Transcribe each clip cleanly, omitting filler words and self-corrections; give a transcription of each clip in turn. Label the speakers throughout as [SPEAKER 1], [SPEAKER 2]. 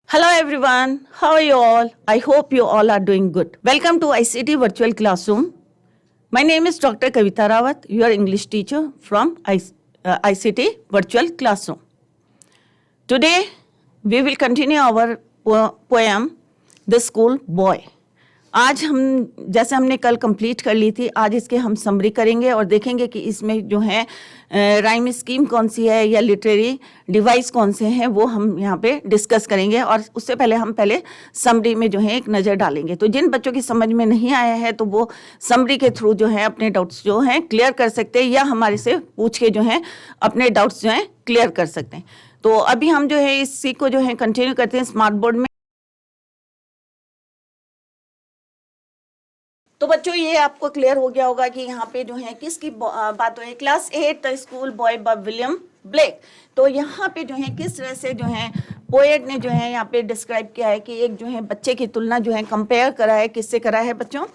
[SPEAKER 1] Hello everyone, how are you all? I hope you all are doing good. Welcome to ICT Virtual Classroom. My name is Dr. Kavita Rawat, your English teacher from ICT Virtual Classroom. Today we will continue our poem The School Boy. आज हम जैसे हमने कल complete कर ली थी, आज इसके हम समरी करेंगे और देखेंगे कि इसमें जो है राइम स्कीम कौन सी है या लिटरेरी डिवाइस कौन से हैं, वो हम यहाँ पे डिस्कस करेंगे। और उससे पहले हम समरी में जो है एक नज़र डालेंगे। तो जिन बच्चों की समझ में नहीं आया है तो वो समरी के थ्रू जो है अपने डाउट्स जो हैं क्लियर कर सकते हैं या हमारे से पूछ के जो है अपने डाउट्स जो हैं क्लियर कर सकते हैं। तो अभी हम जो है इसी को जो है कंटिन्यू करते हैं स्मार्ट बोर्ड में। तो बच्चों ये आपको क्लियर हो गया होगा कि यहाँ पे जो है किसकी बात हो है, class 8 the school boy by William Blake. तो यहाँ पे जो है किस तरह से जो है पोएट ने जो है यहाँ पे डिस्क्राइब किया है कि एक जो है बच्चे की तुलना जो है कंपेयर करा है, किससे करा है बच्चों,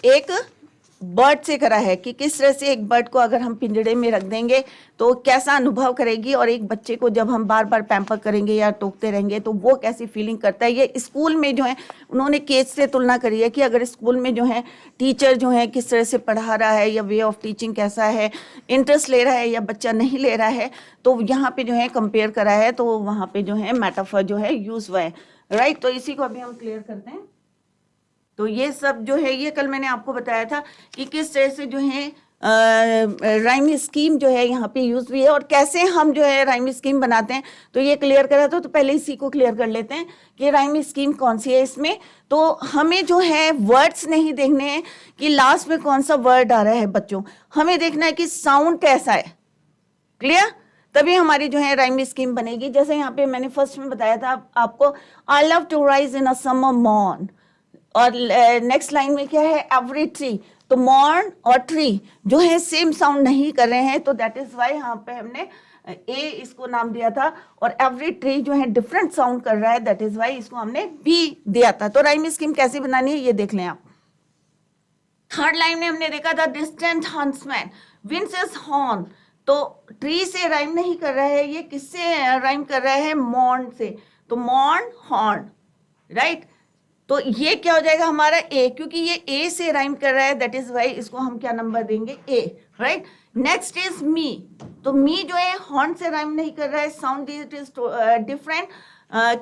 [SPEAKER 1] एक बर्ड से करा है कि किस तरह से एक बर्ड को अगर हम पिंजड़े में रख देंगे तो कैसा अनुभव करेगी, और एक बच्चे को जब हम बार बार पैम्पर करेंगे या टोकते रहेंगे तो वो कैसी फीलिंग करता है। ये स्कूल में जो है उन्होंने केस से तुलना करी है कि अगर स्कूल में जो है टीचर जो है किस तरह से पढ़ा रहा है या वे ऑफ टीचिंग कैसा है, इंटरेस्ट ले रहा है या बच्चा नहीं ले रहा है, तो यहाँ पे जो है कंपेयर करा है, तो वहाँ पे जो है मेटाफर जो है यूज हुआ है। राइट, तो इसी को अभी हम क्लियर करते हैं। तो ये सब जो है ये कल मैंने आपको बताया था कि किस तरह से जो है राइम स्कीम जो है यहाँ पे यूज हुई है और कैसे हम जो है राइम स्कीम बनाते हैं। तो ये क्लियर करा था, तो पहले इसी को क्लियर कर लेते हैं कि राइम स्कीम कौन सी है इसमें। तो हमें जो है वर्ड्स नहीं देखने हैं कि लास्ट में कौन सा वर्ड आ रहा है बच्चों, हमें देखना है कि साउंड कैसा है। क्लियर, तभी हमारी जो है राइम स्कीम बनेगी। जैसे यहाँ पे मैंने फर्स्ट में बताया था आपको, I love to rise in a summer morn, और नेक्स्ट लाइन में क्या है, एवरी ट्री। तो मॉर्न और ट्री जो है सेम साउंड नहीं कर रहे हैं, तो दैट इज वाई यहाँ पे हमने ए इसको नाम दिया था, और एवरी ट्री जो है डिफरेंट साउंड कर रहा है, दैट इज वाई इसको हमने बी दिया था। तो राइम स्कीम कैसे बनानी है ये देख लें आप। थर्ड लाइन में हमने देखा था distant huntsman winds his horn. तो ट्री से राइम नहीं कर रहा है, ये किससे राइम कर रहा है, मॉर्न से। तो मॉर्न हॉर्न, राइट। तो ये क्या हो जाएगा हमारा ए, क्योंकि ये ए से राइम कर रहा है, दैट इज वाई इसको हम क्या नंबर देंगे, A. Right, next is me. तो मी जो है हॉर्न से राइम नहीं कर रहा है, साउंड इट इज डिफरेंट।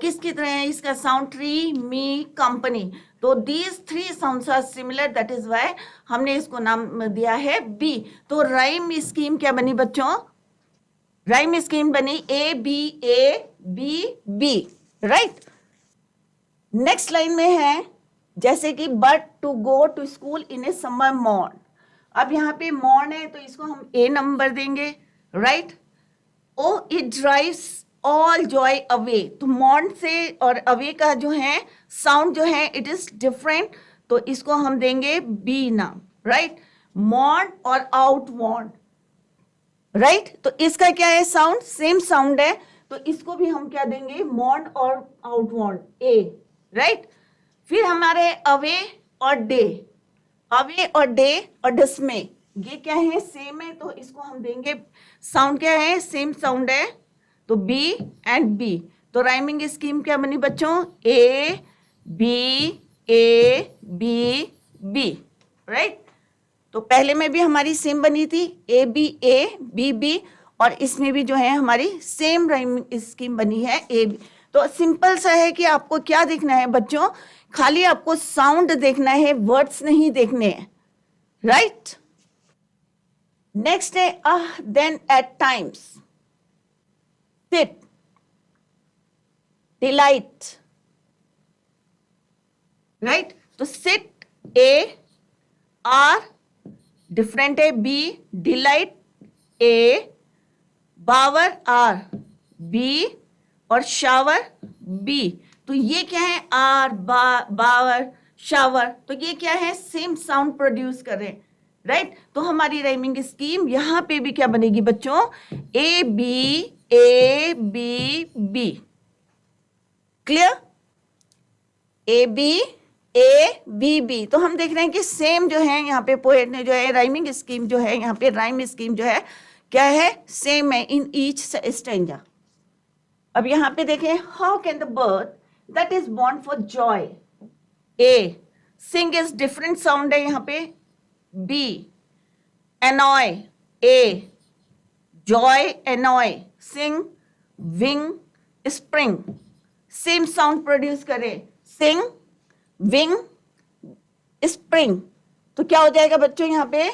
[SPEAKER 1] किसकी तरह है इसका साउंड, ट्री, मी, कंपनी। तो these three sounds are similar, that is why हमने इसको नाम दिया है बी। तो राइम स्कीम क्या बनी बच्चों, राइम स्कीम बनी A B B. Right, next line में है जैसे कि but to go to school in a summer morn. अब यहाँ पे मॉर्न है तो इसको हम ए नंबर देंगे। Right, O it drives all joy away. तो मॉर्न से और अवे का जो है साउंड जो है इट इज डिफरेंट, तो इसको हम देंगे बी नाम। राइट, मॉर्न और आउट वॉर्न। राइट, तो इसका क्या है साउंड, सेम साउंड है, तो इसको भी हम क्या देंगे, मॉर्न और आउट वॉर्न, ए। राइट, फिर हमारे अवे और डे, अवे और डे और डिस्मे, ये क्या है, सेम है, तो इसको हम देंगे साउंड क्या है, सेम साउंड है, तो बी एंड बी। तो राइमिंग स्कीम क्या बनी बच्चों, ए बी बी। राइट, तो पहले में भी हमारी सेम बनी थी, ए बी बी, और इसमें भी जो है हमारी सेम राइमिंग स्कीम बनी है, ए बी। तो सिंपल सा है कि आपको क्या देखना है बच्चों, खाली आपको साउंड देखना है, वर्ड्स नहीं देखने हैं। राइट, नेक्स्ट है then at times, sit, delight. Right, तो सिट ए, आर डिफरेंट है, B, delight A, bower are B, और शावर बी। तो ये क्या है, आर बावर शावर, तो ये क्या है, सेम साउंड प्रोड्यूस कर रहे हैं। राइट, तो हमारी राइमिंग स्कीम यहां पे भी क्या बनेगी बच्चों, A B B. Clear, A B B. तो हम देख रहे हैं कि सेम जो है यहाँ पे पोएट ने जो है राइमिंग स्कीम जो है यहाँ पे राइम स्कीम जो है क्या है, सेम है इन ईच स्टैंजा। अब यहाँ पे देखें, how can the bird that is bound for joy. A, sing is different sound है यहाँ पे। B, annoy, A, joy, annoy, sing, wing, spring, same sound produce करे, सिंग, विंग, स्प्रिंग। तो क्या हो जाएगा बच्चों यहाँ पे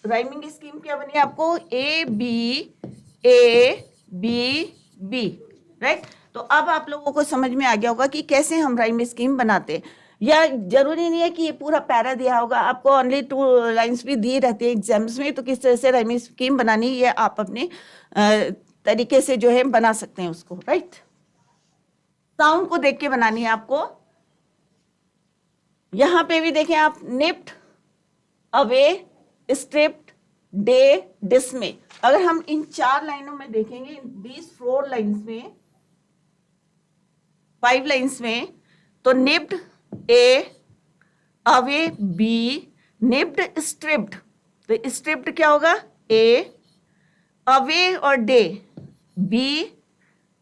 [SPEAKER 1] राइमिंग स्कीम क्या बनी आपको, ए बी बी, राइट। तो अब आप लोगों को समझ में आ गया होगा कि कैसे हम राइम स्कीम बनाते हैं। या जरूरी नहीं है कि ये पूरा पैरा दिया होगा, आपको ओनली 2 लाइंस भी दी रहती है एग्जाम्स में, तो किस तरह से राइम स्कीम बनानी ये आप अपने तरीके से जो है बना सकते हैं उसको, राइट। साउंड को देख के बनानी है आपको। यहां पे भी देखें आप, निप्ट, अवे, स्ट्रिप्ट, डे, डिसमे। अगर हम इन 4 लाइनों में देखेंगे, दीज 4 लाइन्स में, 5 लाइन्स में, तो nipped A, away B, nipped stripped, तो स्ट्रिप्ड क्या होगा ए, अवे और day B,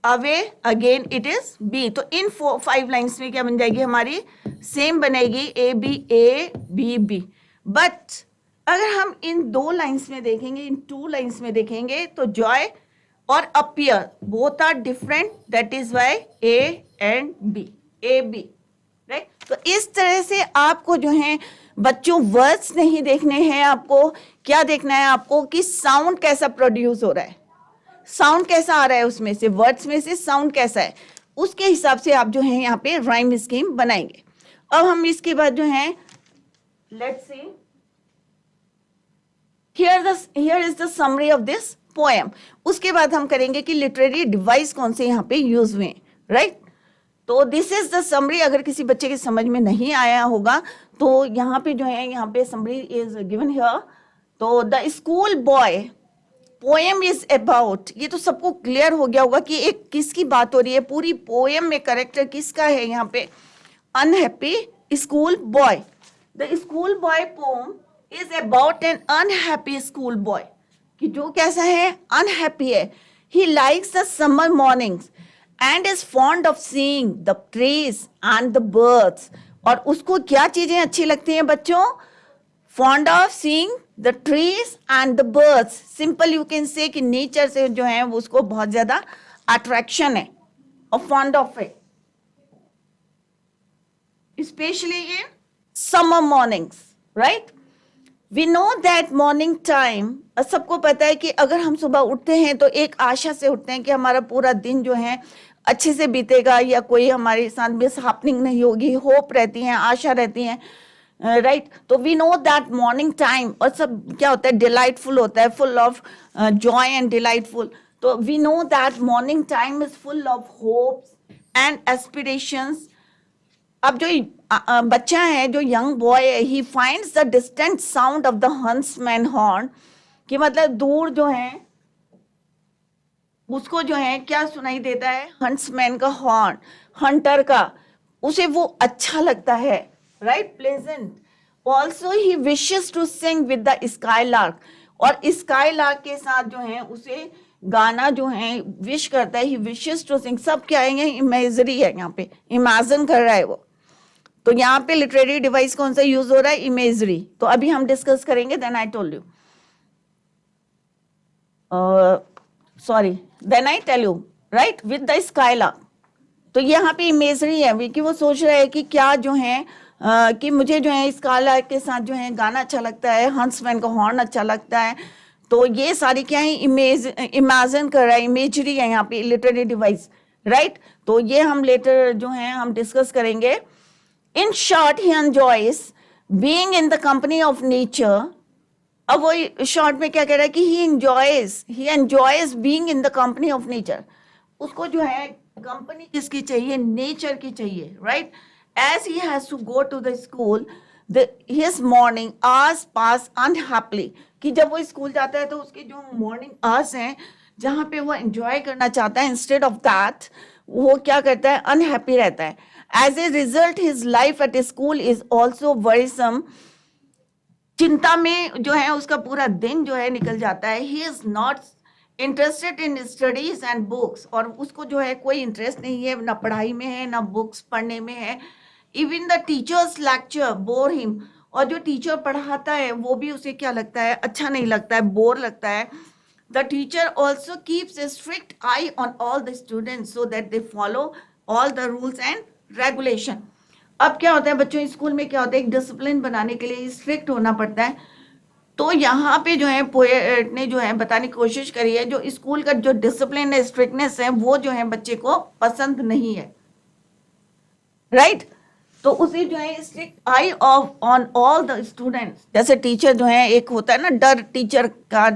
[SPEAKER 1] away again it is B. तो इन 5 लाइन्स में क्या बन जाएगी हमारी, सेम बनेगी ए बी बी। बट अगर हम इन 2 लाइन्स में देखेंगे, इन 2 लाइन्स में देखेंगे, तो जॉय और appear both are different, that is why A and B, A B, right. तो इस तरह से आपको जो है बच्चों वर्ड्स नहीं देखने हैं, आपको क्या देखना है, आपको कि साउंड कैसा प्रोड्यूस हो रहा है, साउंड कैसा आ रहा है उसमें से, वर्ड्स में से साउंड कैसा है, उसके हिसाब से आप जो है यहाँ पे राइम स्कीम बनाएंगे। अब हम इसके बाद जो है let's see, here is the summary of this poem। उसके बाद हम करेंगे कि लिटरेरी डिवाइस कौन से यहाँ पे यूज हुए, राइट। तो दिस इज द समरी। अगर किसी बच्चे के समझ में नहीं आया होगा तो यहाँ पे जो है, यहाँ पे समरी इज गिवन हियर। तो the school boy poem is about, ये तो सबको क्लियर हो गया होगा कि एक किसकी बात हो रही है, पूरी पोएम में करेक्टर किसका है यहाँ पे, unhappy school boy. The school boy poem is about an unhappy school boy, कि जो कैसा है, अनहैप्पी है। He likes the summer mornings and is fond of seeing the trees and the birds. और उसको क्या चीजें अच्छी लगती हैं बच्चों, fond of seeing the trees and the birds. Simple you can say कि नेचर से जो है उसको बहुत ज्यादा अट्रैक्शन है और फॉन्ड ऑफ है, specially in summer mornings, right. We know that morning time, सबको पता है कि अगर हम सुबह उठते हैं तो एक आशा से उठते हैं कि हमारा पूरा दिन जो है अच्छे से बीतेगा, या कोई हमारे साथ मिस हैपनिंग नहीं होगी, होप रहती है, आशा रहती है, राइट। तो we know that morning time, और सब क्या होता है, डिलाइटफुल होता है, full of joy and delightful. तो we know that morning time is full of hopes and aspirations. अब जो बच्चा है, जो यंग बॉय है, he finds the distant sound of the huntsman horn, कि मतलब दूर जो है उसको जो है क्या सुनाई देता है, हंसमैन का हॉर्न, हंटर का, उसे वो अच्छा लगता है, right, pleasant. Also he wishes to sing with the skylark, और स्काईलार्क के साथ जो है उसे गाना जो है विश करता है, ही विशेस टू सिंग। सब क्या है, इमेजरी है, यहाँ पे इमेजिन कर रहा है वो। तो यहाँ पे लिटरेरी डिवाइस कौन सा यूज हो रहा है, इमेजरी। तो अभी हम डिस्कस करेंगे, then I told you, then I tell you, right, with the skylark. तो यहाँ पे इमेजरी है कि वो सोच रहा है कि क्या जो है कि मुझे जो है स्काईलार्क के साथ जो है गाना अच्छा लगता है, हंसमैन का हॉर्न अच्छा लगता है। तो ये सारी क्या है, इमेजिन कर रहा है, इमेजरी है यहाँ पे लिटरेरी डिवाइस, राइट। तो ये हम लेटर जो है हम डिस्कस करेंगे। In short, he enjoys being in the company of nature। अब वो शॉर्ट में क्या कह रहा है कि he enjoys being in the company of nature। उसको जो है कंपनी किसकी चाहिए, नेचर की चाहिए, right. As he has to go to the school, his morning hours pass unhappily। कि जब वो स्कूल जाता है तो उसके जो मॉर्निंग आवर्स हैं जहाँ पे वो एंजॉय करना चाहता है, इंस्टेड ऑफ दैट वो क्या करता है, अनहैप्पी रहता है। As a result, his life at school is also worrisome। चिंता में जो है उसका पूरा दिन जो है निकल जाता है। He is not interested in studies and books, और उसको जो है कोई इंटरेस्ट नहीं है, ना पढ़ाई में है ना बुक्स पढ़ने में है. Even the teachers lecture bore him, और जो टीचर पढ़ाता है वो भी उसे क्या लगता है, अच्छा नहीं लगता है, बोर लगता है. The teacher also keeps A strict I on all the students so that they follow all the rules and regulation. अब क्या होता है बच्चों, स्कूल में क्या होता है, एक डिसिप्लिन बनाने के लिए स्ट्रिक्ट होना पड़ता है. तो यहाँ पे जो है पोएट ने जो है बताने की कोशिश करी है, जो स्कूल का जो डिसिप्लिन है, स्ट्रिक्टनेस है, वो जो है बच्चे को पसंद नहीं है. राइट तो उसे जो है strict I of on all the students. जैसे टीचर जो है, एक होता है ना डर टीचर का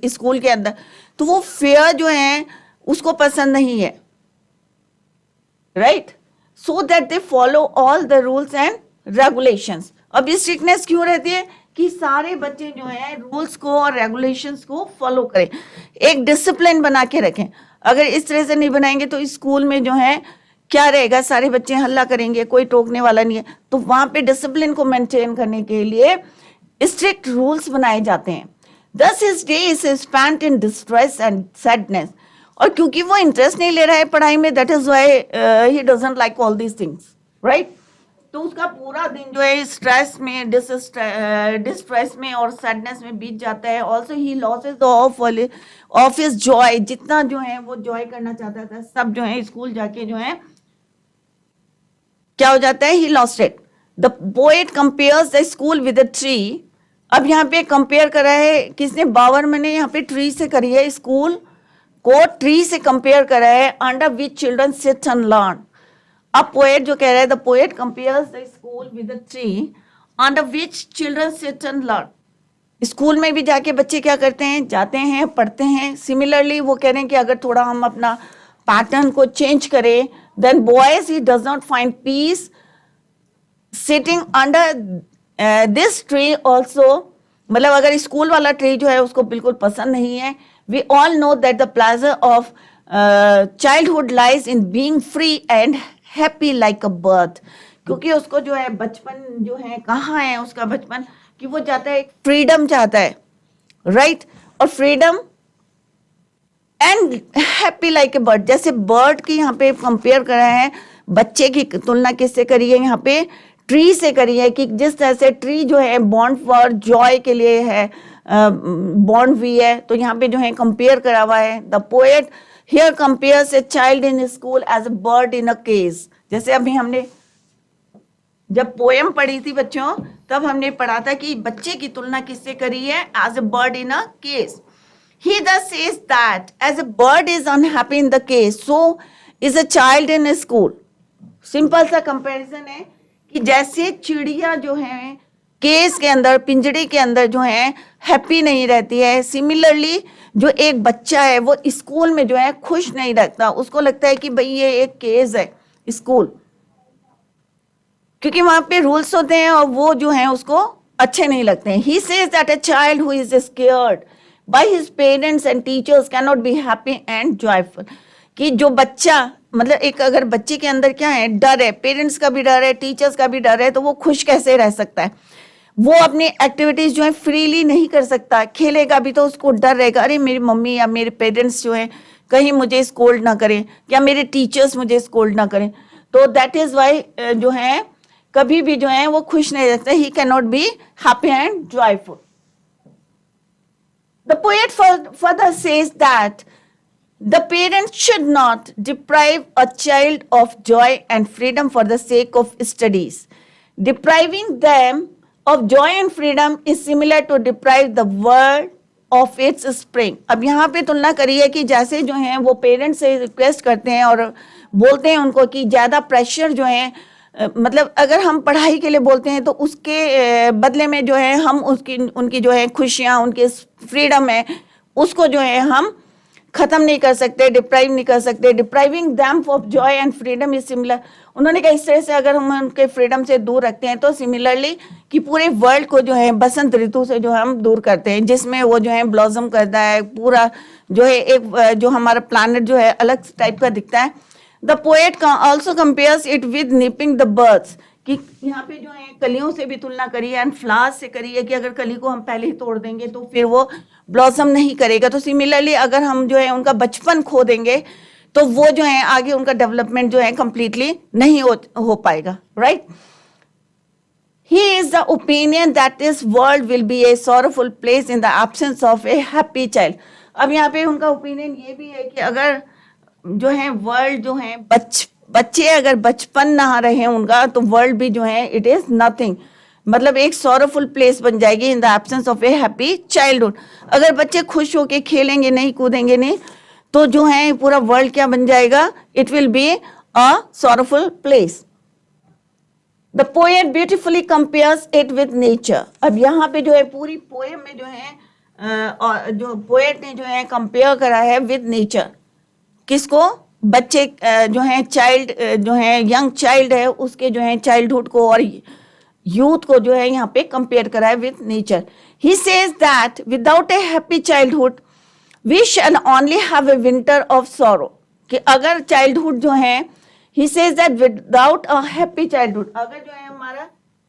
[SPEAKER 1] स्कूल के अंदर, तो वो फेयर जो है उसको पसंद नहीं है. Right so that they follow all the rules and regulations. अब स्ट्रिक्टनेस क्यों रहती है कि सारे बच्चे जो है रूल्स को और रेगुलेशंस को फॉलो करें, एक डिसिप्लिन बना के रखें. अगर इस तरह से नहीं बनाएंगे तो स्कूल में जो है क्या रहेगा, सारे बच्चे हल्ला करेंगे, कोई टोकने वाला नहीं है. तो वहां पे डिसिप्लिन को मेंटेन करने के लिए स्ट्रिक्ट रूल्स बनाए जाते हैं. Thus his day is spent in distress and sadness. और क्योंकि वो इंटरेस्ट नहीं ले रहा है पढ़ाई में, that is why he doesn't like all these things. Right तो उसका पूरा दिन जो है स्ट्रेस में, डिस्ट्रेस में और सैडनेस में बीत जाता है. Also he losses of his Joy. जितना जो है वो जॉय करना चाहता था सब जो है स्कूल जाके जो है क्या हो जाता है, he lost it. The poet compares the school with a tree. अब यहाँ पे कंपेयर करा है किसने, बावरमैन ने यहाँ पे ट्री से करी है, स्कूल को ट्री से कंपेयर करा है, under which children sit and learn. अब पोएट जो कह रहा है, the poet compares the school with a tree under which children sit and learn. School में भी जाके बच्चे क्या करते हैं, जाते हैं, पढ़ते हैं. सिमिलरली वो कह रहे हैं कि अगर थोड़ा हम अपना पैटर्न को चेंज करें, than boys he does not find peace sitting under this tree also. मतलब अगर स्कूल वाला ट्री जो है उसको बिल्कुल पसंद नहीं है. We all know that the pleasure of childhood lies in being free and happy like a bird. क्योंकि उसको जो है बचपन जो है, कहाँ है उसका बचपन, कि वो चाहता है, फ्रीडम चाहता है. राइट और freedom and happy like a bird. जैसे बर्ड की यहाँ पे कंपेयर करा है, बच्चे की तुलना किससे करी है, यहाँ पे ट्री से करी है. कि जिस तरह से ट्री जो है बॉन्ड फॉर जॉय के लिए है, बॉन्ड भी है, तो यहाँ पे जो है कंपेयर करा हुआ है. The poet here compares a child in school as a bird in a cage. जैसे अभी हमने जब पोएम पढ़ी थी बच्चों, तब हमने पढ़ा था कि बच्चे की तुलना किससे करी है, as a bird in a cage. He thus says that as a bird is unhappy in the cage, so is a child in a school. Simple सा कंपैरिजन है कि जैसे चिड़िया जो है केज के अंदर, पिंजड़े के अंदर जो है हैप्पी नहीं रहती है, सिमिलरली जो एक बच्चा है वो स्कूल में जो है खुश नहीं रहता. उसको लगता है कि भाई ये एक केज है स्कूल, क्योंकि वहां पे रूल्स होते हैं और वो जो है उसको अच्छे नहीं लगते हैं. He says that a child who is scared by his parents and teachers cannot be happy and joyful. कि जो बच्चा, मतलब एक अगर बच्चे के अंदर क्या है, डर है, पेरेंट्स का भी डर है, टीचर्स का भी डर है, तो वो खुश कैसे रह सकता है. वो अपनी एक्टिविटीज जो है फ्रीली नहीं कर सकता. खेलेगा भी तो उसको डर रहेगा, अरे मेरी मम्मी या मेरे पेरेंट्स जो है कहीं मुझे स्कोल्ड ना करें, या मेरे टीचर्स मुझे स्कोल्ड ना करें. तो दैट इज वाई जो है कभी भी जो है वो खुश नहीं रहता. He can not be happy and joyful. The poet further says that the parents should not deprive a child of joy and freedom for the sake of studies. Depriving them of joy and freedom is similar to deprive the world of its spring. अब यहाँ पे तुलना करी है कि जैसे जो है वो पेरेंट्स से रिक्वेस्ट करते हैं और बोलते हैं उनको कि ज़्यादा प्रेशर जो है, मतलब अगर हम पढ़ाई के लिए बोलते हैं तो उसके बदले में जो है हम उनकी जो है खुशियाँ, उनके फ्रीडम है, उसको जो है हम खत्म नहीं कर सकते, डिप्राइव नहीं कर सकते. Depriving them of joy and freedom is similar. उन्होंने कहा इस तरह से अगर हम उनके फ्रीडम से दूर रखते हैं तो सिमिलरली कि पूरे वर्ल्ड को जो है बसंत ऋतु से जो हम दूर करते हैं, जिसमें वो जो है ब्लॉसम करता है, पूरा जो है एक जो हमारा प्लानट जो है अलग टाइप का दिखता है. The poet also compares it with nipping the birds. कि यहाँ पे जो है कलियों से भी तुलना करी है एंड फ्लावर्स से करी है कि अगर कली को हम पहले ही तोड़ देंगे तो फिर वो ब्लॉसम नहीं करेगा। तो सिमिलरली अगर हम जो है उनका बचपन खो देंगे तो वो जो है आगे उनका डेवलपमेंट जो है कंप्लीटली नहीं हो पाएगा, right. He is the opinion that this world will be a sorrowful place in the absence of a happy child. अब यहाँ पे उनका ओपिनियन ये भी है कि अगर जो है वर्ल्ड जो है बच्चे अगर बचपन ना रहे उनका तो वर्ल्ड भी जो है इट इज नथिंग, मतलब एक सॉरोफुल प्लेस बन जाएगी in the absence of A happy childhood. अगर बच्चे खुश होके खेलेंगे नहीं कूदेंगे नहीं तो जो है पूरा वर्ल्ड क्या बन जाएगा, it will be a sorrowful place. The poet beautifully compares it with nature. अब यहाँ पे जो है पूरी पोएम में जो है जो पोएट ने जो है कंपेयर करा है विद नेचर। किसको? बच्चे जो है चाइल्ड जो है यंग चाइल्ड है उसके जो है चाइल्डहुड को और यूथ को जो है यहाँ पे कंपेयर करा है with nature. He says that without a happy childhood we shall only have a winter of sorrow. कि अगर चाइल्डहुड जो है he says that without a happy childhood, अगर जो है हमारा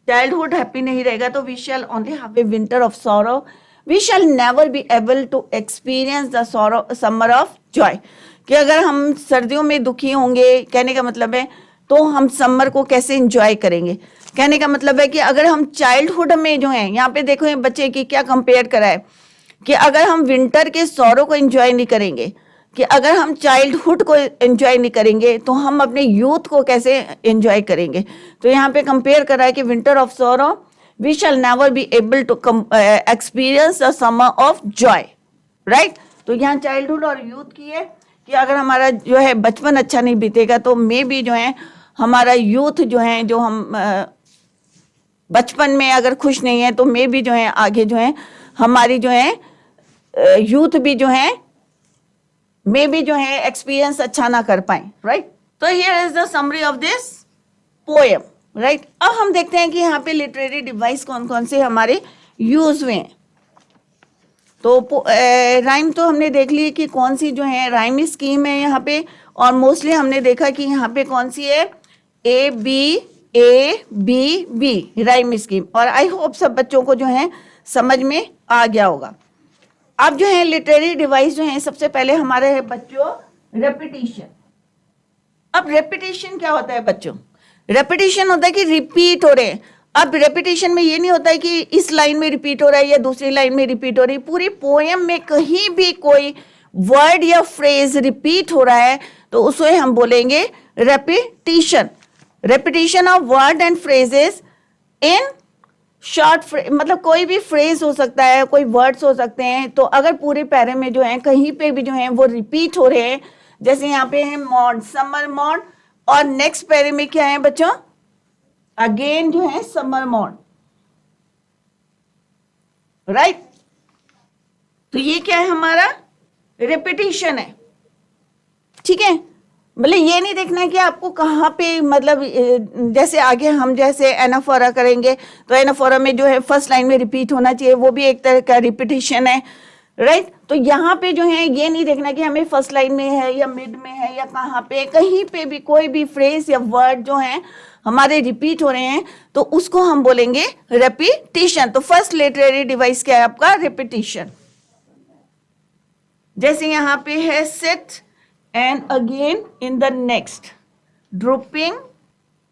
[SPEAKER 1] चाइल्डहुड हैप्पी नहीं रहेगा तो we shall only have a winter of sorrow, we shall never be able to experience the sorrow summer of joy। कि अगर हम सर्दियों में दुखी होंगे, कहने का मतलब है तो हम समर को कैसे एंजॉय करेंगे। कहने का मतलब है कि अगर हम चाइल्डहुड में जो है, यहाँ पे देखो बच्चे की क्या कंपेयर करा है कि अगर हम विंटर के सौरों को एंजॉय नहीं करेंगे, कि अगर हम चाइल्डहुड को एंजॉय नहीं करेंगे तो हम अपने यूथ को कैसे एंजॉय करेंगे। तो यहाँ पे कंपेयर करा है कि winter of sorrow we shall never be able to experience the summer of joy, right. तो यहाँ चाइल्डहुड और यूथ की है कि अगर हमारा जो है बचपन अच्छा नहीं बीतेगा तो मे भी जो है हमारा यूथ जो है जो हम बचपन में अगर खुश नहीं है तो मे भी जो है आगे जो है हमारी जो है यूथ भी जो है मे भी जो है एक्सपीरियंस अच्छा ना कर पाए, राइट। तो here is the summary of this poem, right. अब हम देखते हैं कि यहाँ पे लिटरेरी डिवाइस कौन कौन से हमारे यूज हुए हैं। तो राइम तो हमने देख ली कि कौन सी जो है राइम स्कीम है यहाँ पे, और मोस्टली हमने देखा कि यहाँ पे कौन सी है A B B rhyme scheme. और आई होप सब बच्चों को जो है समझ में आ गया होगा। अब जो है लिटरेरी डिवाइस जो है सबसे पहले हमारे है बच्चों रेपिटेशन। अब रेपिटेशन क्या होता है बच्चों? रेपिटेशन होता है कि रिपीट हो रहे हैं। अब रेपिटेशन में ये नहीं होता है कि इस लाइन में रिपीट हो रहा है या दूसरी लाइन में रिपीट हो रही है। पूरी पोएम में कहीं भी कोई वर्ड या फ्रेज रिपीट हो रहा है तो उसे हम बोलेंगे repetition. Repetition of word and phrases in short मतलब कोई भी फ्रेज हो सकता है, कोई वर्ड्स हो सकते हैं। तो अगर पूरे पैरे में जो है कहीं पे भी जो है वो रिपीट हो रहे हैं, जैसे यहाँ पे है मॉर्न, समर मॉर्न, और नेक्स्ट पैरे में क्या है बच्चों, अगेन जो है समर मॉर्न, राइट। तो ये क्या है हमारा रिपीटिशन है, ठीक है। मतलब ये नहीं देखना है कि आपको कहाँ पे, मतलब जैसे आगे हम जैसे एनाफोरा करेंगे तो एनाफोरा में जो है फर्स्ट लाइन में रिपीट होना चाहिए, वो भी एक तरह का रिपीटिशन है, राइट। तो यहाँ पे जो है ये नहीं देखना कि हमें फर्स्ट लाइन में है या मिड में है या कहाँ पे, कहीं पे भी कोई भी फ्रेज या वर्ड जो है हमारे रिपीट हो रहे हैं तो उसको हम बोलेंगे रेपिटिशन। तो फर्स्ट लिटरेरी डिवाइस क्या है आपका, रेपिटिशन। जैसे यहाँ पे है seat and again in the next, dropping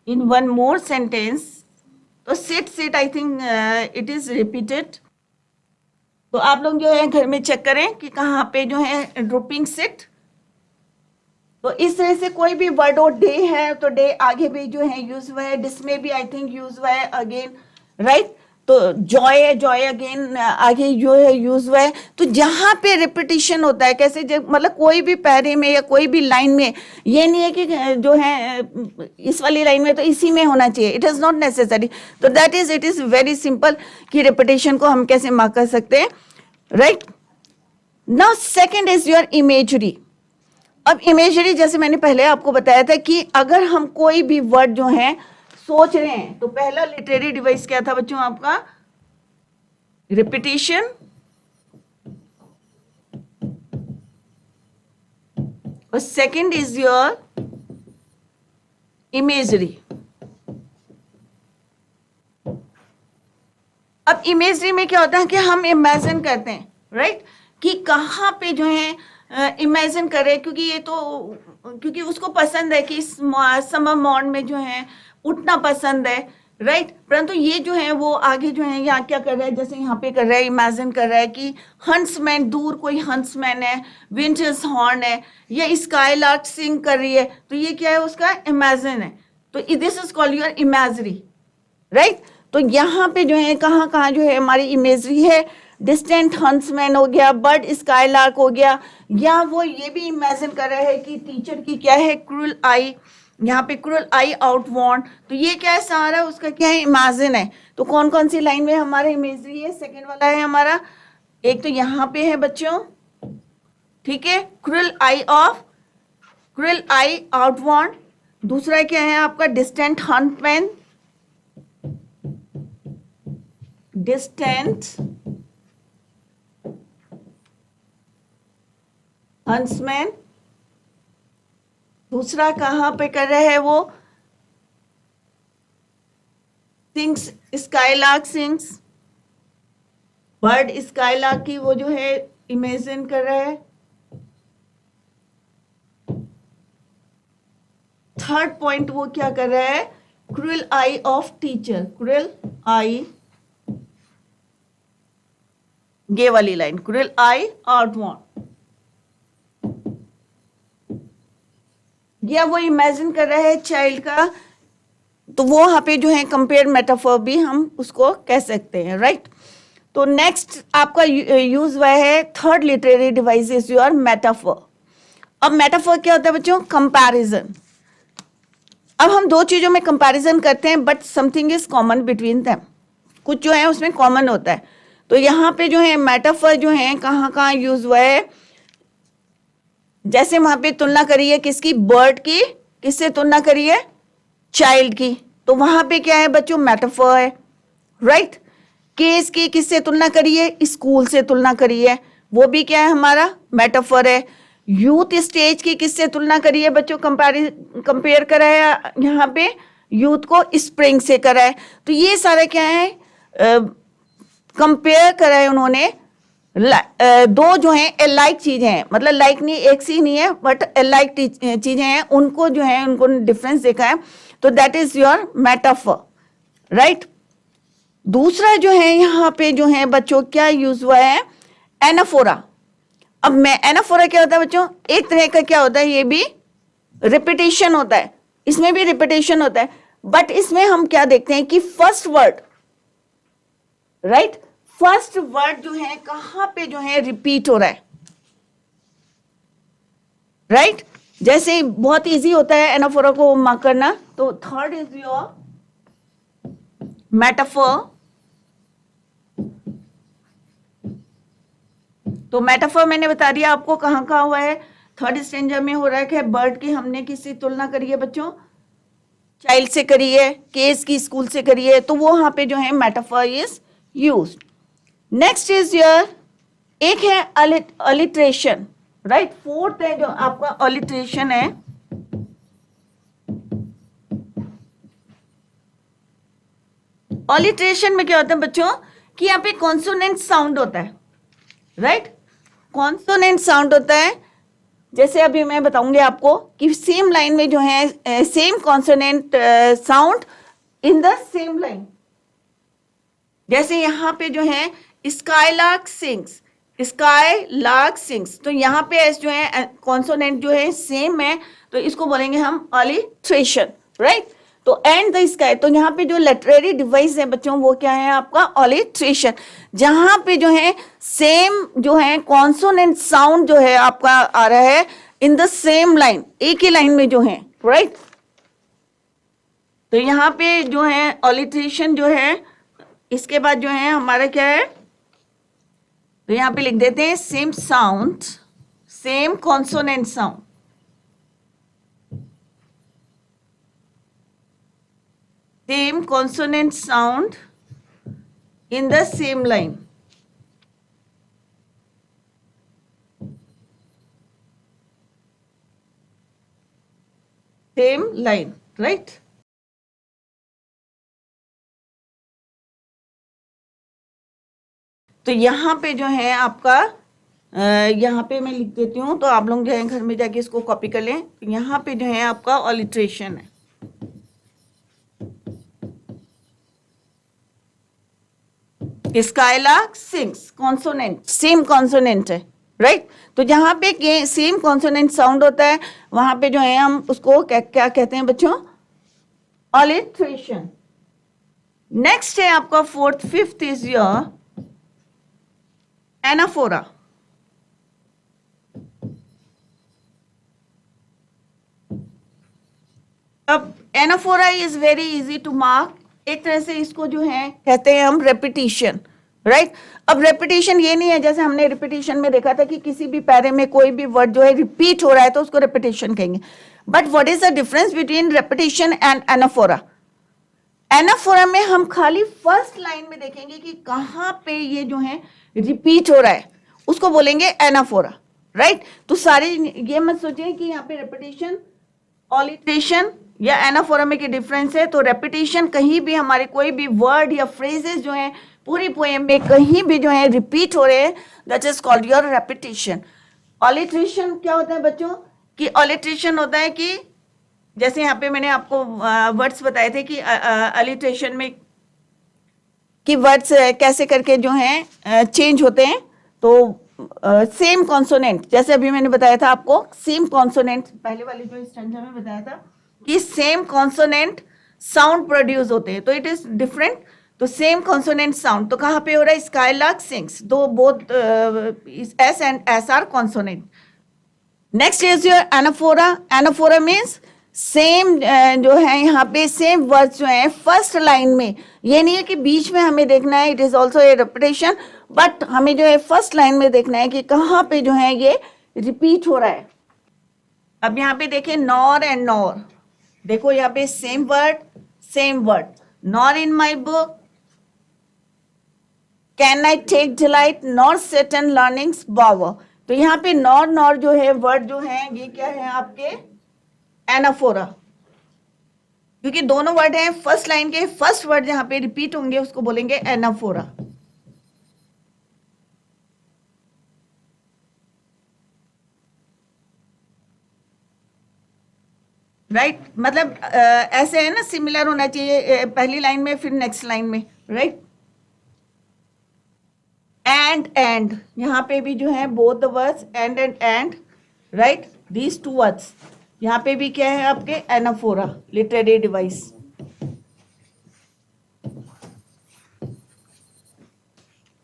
[SPEAKER 1] in one more sentence। तो sit I think it is repeated। तो आप लोग जो है घर में चेक करें कि कहाँ पे जो है ड्रॉपिंग सिट। तो इस तरह से कोई भी वर्ड और डे है तो डे आगे भी जो है यूज हुआ है, डिसमे भी आई थिंक यूज हुआ है अगेन, राइट। तो जॉय है, जॉय अगेन आगे जो है यूज हुआ है। तो जहां पे रिपीटिशन होता है, कैसे मतलब कोई भी पैरे में या कोई भी लाइन में, ये नहीं है कि जो है इस वाली लाइन में तो इसी में होना चाहिए, इट इज नॉट नेसेसरी। तो that is, it is very simple कि रिपीटिशन को हम कैसे मार्क कर सकते हैं, right. Now second is your imagery. अब इमेजरी जैसे मैंने पहले आपको बताया था कि अगर हम कोई भी वर्ड जो है सोच रहे हैं तो पहला लिटरेरी डिवाइस क्या था बच्चों आपका, रिपीटिशन, और सेकंड इज योर इमेजरी। अब इमेजरी में क्या होता है कि हम इमेजिन करते हैं, राइट, कि कहाँ पे जो है इमेजिन करें, क्योंकि ये तो क्योंकि उसको पसंद है कि समर मॉर्न में जो है उठना पसंद है, राइट। परंतु ये जो है वो आगे जो है यहाँ क्या कर रहा है, जैसे यहाँ पे कर रहा है, इमेजिन कर रहा है कि हंसमैन, दूर कोई हंसमैन है, विंटर्स हॉर्न है, या स्काई लार्क सिंग कर रही है, तो ये क्या है, उसका इमेजिन है। तो this is called your imagery, right. तो यहाँ पे जो है कहाँ कहाँ जो है हमारी इमेजरी है, डिस्टेंट हंसमैन हो गया, बर्ड स्काई लार्क हो गया, या वो ये भी इमेजिन कर रहा है कि टीचर की क्या है, क्रूल आई, यहाँ पे क्रूल आई आउटवर्न, तो ये क्या है, सारा उसका क्या है, इमेजिन है। तो कौन कौन सी लाइन में हमारा इमेजरी है, सेकेंड वाला है हमारा, एक तो यहाँ पे है बच्चों, ठीक है, क्रूल आई आउटवर्न, दूसरा क्या है आपका, डिस्टेंट हंसमैन, डिस्टेंट हंसमैन, दूसरा कहां पे कर रहे हैं वो, sings, skylark sings, bird skylark की वो जो है इमेजिन कर रहा है। थर्ड पॉइंट वो क्या कर रहा है, cruel eye of teacher, cruel eye, ये वाली लाइन, क्रूल आई आउटवर्न, या वो इमेजिन कर रहा है चाइल्ड का, तो वो यहाँ पे जो है कंपेयर मेटाफोर भी हम उसको कह सकते हैं, राइट। तो नेक्स्ट आपका यूज हुआ है, third literary device is your metaphor. अब मेटाफोर क्या होता है बच्चों, कंपैरिजन। अब हम दो चीजों में कंपैरिजन करते हैं, but something is common between them, कुछ जो है उसमें कॉमन होता है। तो यहाँ पे जो है मेटाफोर जो है कहाँ कहाँ यूज हुआ है, जैसे वहां पे तुलना करी है किसकी, बर्ड की, किससे तुलना करी है, चाइल्ड की, तो वहां पे क्या है बच्चों, मेटाफोर है, राइट। केस की किससे तुलना करी है, स्कूल से तुलना करी है, वो भी क्या है हमारा मेटाफोर है। यूथ स्टेज की किससे तुलना करी है बच्चों, कंपेयर करा है यहाँ पे, यूथ को स्प्रिंग से करा है। तो ये सारा क्या है, कंपेयर करा है उन्होंने, दो जो है अलाइक चीजें हैं, मतलब लाइक नहीं, एक सी नहीं है, बट अलाइक चीजें हैं, उनको जो है उनको डिफरेंस देखा है, तो that is your metaphor, right. दूसरा जो है यहाँ पे जो है बच्चों क्या यूज हुआ है, एनाफोरा। अब मैं एनाफोरा क्या होता है बच्चों, एक तरह का क्या होता है, ये भी रिपीटेशन होता है, इसमें भी रिपीटेशन होता है, बट इसमें हम क्या देखते हैं कि first word, right, first word जो है कहां पे जो है रिपीट हो रहा है, राइट। जैसे बहुत इजी होता है एनाफोरा को मार्क करना, तो थर्ड इज योर मेटाफोर। तो मेटाफोर मैंने बता दिया आपको कहां कहां हुआ है, थर्ड स्टैंडर्ड में हो रहा है, बर्ड की हमने किससे तुलना करी है बच्चों, चाइल्ड से करी है, केस की स्कूल से करी है, तो वो वहां पे जो है metaphor is used. Next is your, एक है अलिट्रेशन, राइट, फोर्थ है जो आपका अलिट्रेशन है। अलिट्रेशन में क्या होता है बच्चों, कि यहाँ पे कॉन्सोनेंट साउंड होता है, राइट, कॉन्सोनेंट साउंड होता है। जैसे अभी मैं बताऊंगी आपको कि सेम लाइन में जो है same consonant sound in the same line, जैसे यहाँ पे जो है skylark sings, sky lark sings, तो यहाँ पे एस जो है कॉन्सोनेंट जो है सेम है, तो इसको बोलेंगे हम अलिट्रेशन, राइट। तो एंड द स्काई, तो यहाँ पे जो लिटरेरी डिवाइस है बच्चों वो क्या है आपका अलिट्रेशन, जहां पे जो है सेम जो है कॉन्सोनेंट साउंड जो है आपका आ रहा है इन द सेम लाइन, एक ही लाइन में जो है, राइट। तो यहाँ पे जो है अलिट्रेशन जो है, इसके बाद जो है हमारा क्या है, तो यहां पे लिख देते हैं same sound, same consonant sound, same consonant sound in the same line, same line, right. तो यहाँ पे जो है आपका यहाँ पे मैं लिख देती हूँ, तो आप लोग जो है घर में जाके इसको कॉपी कर लें। यहाँ पे जो है आपका ऑलिट्रेशन है, skylark sings, consonant, same consonant है, राइट। तो जहां पे सेम कॉन्सोनेंट साउंड होता है वहां पे जो है हम उसको क्या कहते हैं बच्चों, ऑलिट्रेशन। नेक्स्ट है आपका fourth, fifth is your anaphora. अब anaphora is very easy to mark. एक तरह से इसको जो है कहते हैं हम रेपिटेशन, राइट। अब रेपिटेशन ये नहीं है जैसे हमने रिपीटिशन में देखा था कि किसी भी पैरे में कोई भी वर्ड जो है रिपीट हो रहा है तो उसको रेपिटेशन कहेंगे। But what is the difference between repetition and anaphora? Anaphora में हम खाली फर्स्ट लाइन में देखेंगे कि कहां पे ये जो है रिपीट हो रहा है, उसको बोलेंगे एनाफोरा, राइट। तो सारे ये मत सोचिए कि यहाँ पे रेपिटेशन, ऑलिट्रेशन या एनाफोरा में की डिफरेंस है। तो रेपिटेशन कहीं भी हमारे कोई भी वर्ड या फ्रेजेस जो हैं पूरी पोएम में कहीं भी जो है रिपीट हो रहे हैं, that is called your repetition. Alliteration क्या होता है बच्चों? कि ऑलिट्रेशन होता है कि जैसे यहाँ पे मैंने आपको वर्ड्स बताए थे कि ऑलिट्रेशन में कि वर्ड्स कैसे करके जो हैं चेंज होते हैं। तो सेम कॉन्सोनेंट, जैसे अभी मैंने बताया था आपको, सेम कॉन्सोनेंट पहले वाले जो स्टैंजा में बताया था कि सेम कॉन्सोनेंट साउंड प्रोड्यूस होते हैं, तो इट इज डिफरेंट। तो सेम कॉन्सोनेंट साउंड तो कहाँ पे हो रहा है? स्काईलार्क सिंग्स, दो both S and S R consonant. Next is your anaphora. Anaphora means same जो है यहाँ पे सेम वर्ड्स जो है फर्स्ट लाइन में, ये नहीं है कि बीच में हमें देखना है, it is also a repetition, but हमें जो है फर्स्ट लाइन में देखना है कि कहाँ पे जो है ये रिपीट हो रहा है। अब यहाँ पे देखें नॉर एंड नॉर, देखो यहाँ पे same word, nor in my book can I take delight nor set and learnings bower. तो यहाँ पे नॉर जो है वर्ड जो है ये क्या है आपके एनाफोरा, क्योंकि दोनों वर्ड हैं फर्स्ट लाइन के, फर्स्ट वर्ड जहां पे रिपीट होंगे उसको बोलेंगे एनाफोरा, राइट। मतलब ऐसे है ना, सिमिलर होना चाहिए पहली लाइन में फिर नेक्स्ट लाइन में, राइट। एंड यहाँ पे भी जो है both the words and, right, these two words. यहाँ पे भी क्या है आपके एनाफोरा, लिटरेरी डिवाइस।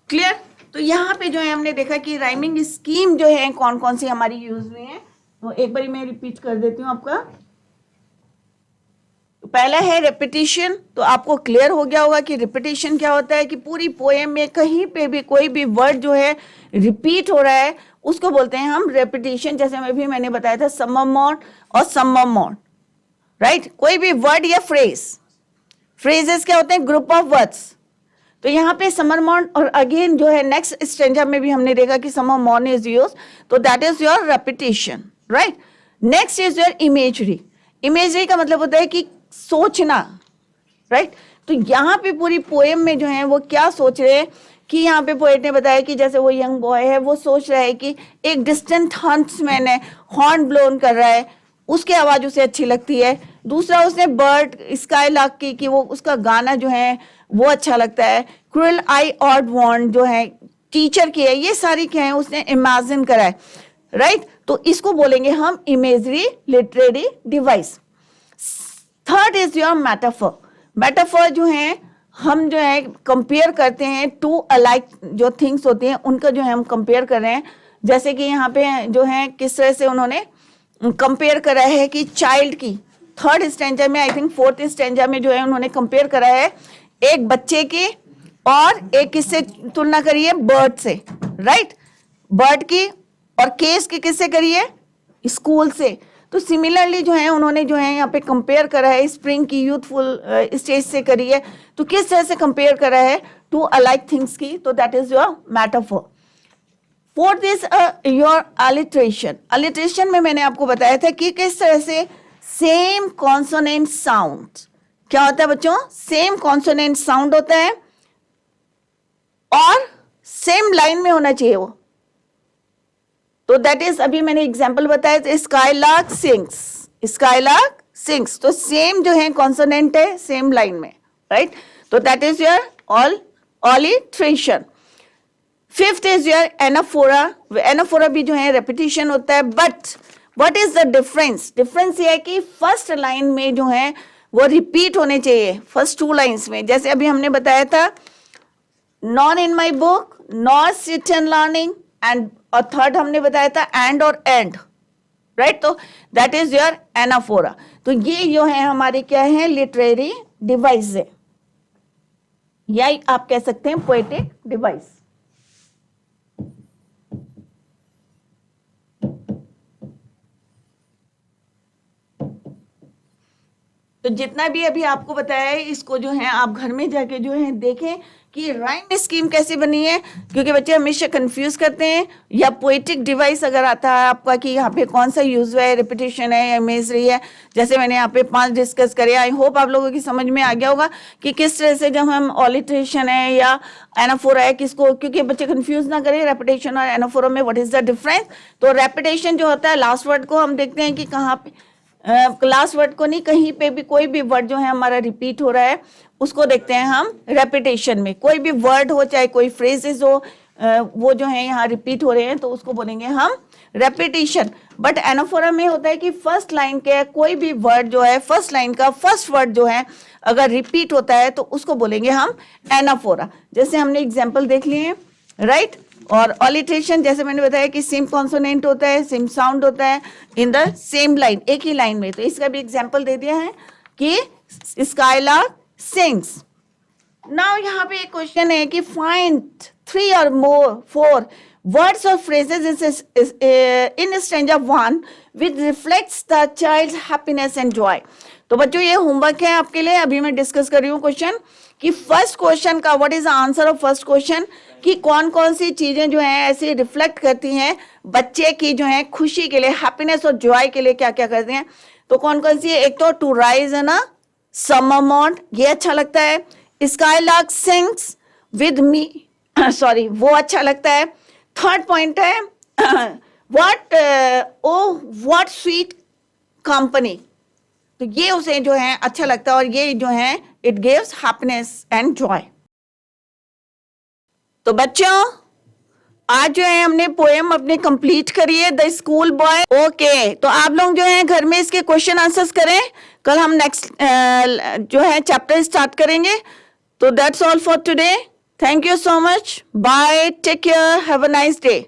[SPEAKER 1] क्लियर? तो यहाँ पे जो है हमने देखा कि राइमिंग स्कीम जो है कौन कौन सी हमारी यूज हुई है। तो एक बार मैं रिपीट कर देती हूँ आपका। तो पहला है रेपिटेशन। तो आपको क्लियर हो गया होगा कि रेपिटेशन क्या होता है, कि पूरी पोएम में कहीं पे भी कोई भी वर्ड जो है रिपीट हो रहा है उसको बोलते हैं हम रेपिटेशन। जैसे मैंने बताया था समम मॉड और समम मॉड, राइट। कोई भी वर्ड या फ्रेजेस क्या होते हैं? Group of words. तो यहाँ पे समर मॉड, और अगेन जो है नेक्स्ट स्टेंजा में भी हमने देखा कि समर मॉड इज यूज, तो that is your repetition, right. Next is your imagery. Imagery का मतलब होता है कि सोचना, राइट। तो यहाँ पे पूरी पोएम में जो है वो क्या सोच रहे हैं कि यहाँ पे पोएट ने बताया कि जैसे वो यंग बॉय है वो सोच रहा है कि एक डिस्टेंट हंट्समैन है, हॉर्न ब्लोन कर रहा है, उसकी आवाज उसे अच्छी लगती है। दूसरा उसने बर्ड स्काईलार्क की कि वो उसका गाना जो है वो अच्छा लगता है। क्रूएल आई ऑड वॉन्ट जो है टीचर की है, ये सारी क्या है उसने इमेजिन करा है, राइट। तो इसको बोलेंगे हम imagery literary device. Third is your metaphor. Metaphor जो है हम जो है कंपेयर करते हैं टू अलाइक जो थिंग्स होती हैं उनका जो है हम कंपेयर कर रहे हैं। जैसे कि यहाँ पे जो है किस तरह से उन्होंने कंपेयर करा है कि चाइल्ड की, थर्ड स्टैंजा में, आई थिंक फोर्थ स्टैंजा में जो है उन्होंने कंपेयर करा है एक बच्चे की और एक किससे तुलना करिए? बर्ड से, राइट। बर्ड की और केस की किससे करिए? स्कूल से। तो सिमिलरली जो है उन्होंने जो है यहाँ पे कंपेयर करा है स्प्रिंग की यूथफुल स्टेज से करी है। तो किस तरह से कंपेयर करा है? टू अलाइक थिंग्स की, तो that is your metaphor. Fourth is your alliteration. Alliteration में मैंने आपको बताया था कि किस तरह से सेम कॉन्सोनेंट साउंड क्या होता है बच्चों? सेम कॉन्सोनेंट साउंड होता है और सेम लाइन में होना चाहिए वो। तो दैट इज, अभी मैंने एग्जांपल बताया, स्काईलार्क सिंग्स, स्काईलार्क सिंग्स, तो सेम जो है कॉन्सोनेंट है सेम लाइन में, राइट? तो that is your alliteration. Fifth is your anaphora. Anaphora भी जो है रेपिटेशन होता है, but what is the difference? Difference ये है कि फर्स्ट लाइन में जो है वो रिपीट होने चाहिए, फर्स्ट टू लाइंस में। जैसे अभी हमने बताया था, not in my book, not sit and learning, and और थर्ड हमने बताया था एंड और एंड, राइट? तो दैट इज योर एनाफोरा। तो ये जो है हमारे क्या है, लिटरेरी डिवाइस है, या आप कह सकते हैं पोएटिक डिवाइस। तो जितना भी अभी आपको बताया है, इसको जो है आप घर में जाके जो है देखें कि राइम स्कीम कैसे बनी है, क्योंकि बच्चे हमेशा कंफ्यूज करते हैं। या पोएटिक डिवाइस अगर आता है आपका कि यहाँ पे कौन सा यूज हुआ है, रिपीटेशन है या इमेजरी है, जैसे मैंने यहाँ पे 5 डिस्कस करे। आई होप आप लोगों की समझ में आ गया होगा कि किस तरह से जब हम ऑलिट्रेशन है या एनाफोरा है किसको, क्योंकि बच्चे कंफ्यूज ना करें रेपिटेशन और एनाफोरा में व्हाट इज द डिफरेंस। तो रेपिटेशन जो होता है, लास्ट वर्ड को हम देखते हैं कि कहाँ पे, लास्ट वर्ड को नहीं, कहीं पे भी कोई भी वर्ड जो है हमारा रिपीट हो रहा है उसको देखते हैं हम रेपिटेशन में। कोई भी वर्ड हो, चाहे कोई फ्रेजेस हो, वो जो है यहाँ रिपीट हो रहे हैं तो उसको बोलेंगे हम रेपिटेशन। बट एनाफोरा में होता है कि फर्स्ट लाइन के कोई भी वर्ड जो है, फर्स्ट लाइन का फर्स्ट वर्ड जो है अगर रिपीट होता है तो उसको बोलेंगे हम एनाफोरा। जैसे हमने एग्जाम्पल देख लिए हैं, राइट? और ऑलिट्रेशन जैसे मैंने बताया कि सेम कॉन्सोनेंट होता है, सेम साउंड होता है इन द सेम लाइन, एक ही लाइन में। तो इसका भी एग्जाम्पल दे दिया है कि स्काईलार्क सिंग्स। नाउ यहाँ पे एक क्वेश्चन है कि find 3 or more 4 words or phrases in stanza 1 which reflects the child's happiness and joy। तो बच्चों ये होमवर्क है आपके लिए। अभी मैं डिस्कस कर रही हूँ क्वेश्चन कि फर्स्ट क्वेश्चन का what is the answer of first question, कि कौन कौन सी चीजें जो हैं ऐसे रिफ्लेक्ट करती हैं बच्चे की जो है खुशी के लिए, हैप्पीनेस और जॉय के लिए क्या क्या करते हैं। तो कौन कौन सी है? एक तो टू राइज है ना, समर मॉड, ये अच्छा लगता है। Skylark sings with me, sorry, वो अच्छा लगता है। थर्ड पॉइंट है व्हाट स्वीट कंपनी, तो ये उसे जो है अच्छा लगता है और ये जो है it gives happiness and Joy. तो बच्चों आज जो है हमने पोएम अपने कंप्लीट करी है, द स्कूल बॉय। ओके, तो आप लोग जो है घर में इसके क्वेश्चन आंसर्स करें। कल हम नेक्स्ट जो है चैप्टर स्टार्ट करेंगे। तो that's all for today. Thank you so much, bye, take care, have a nice day.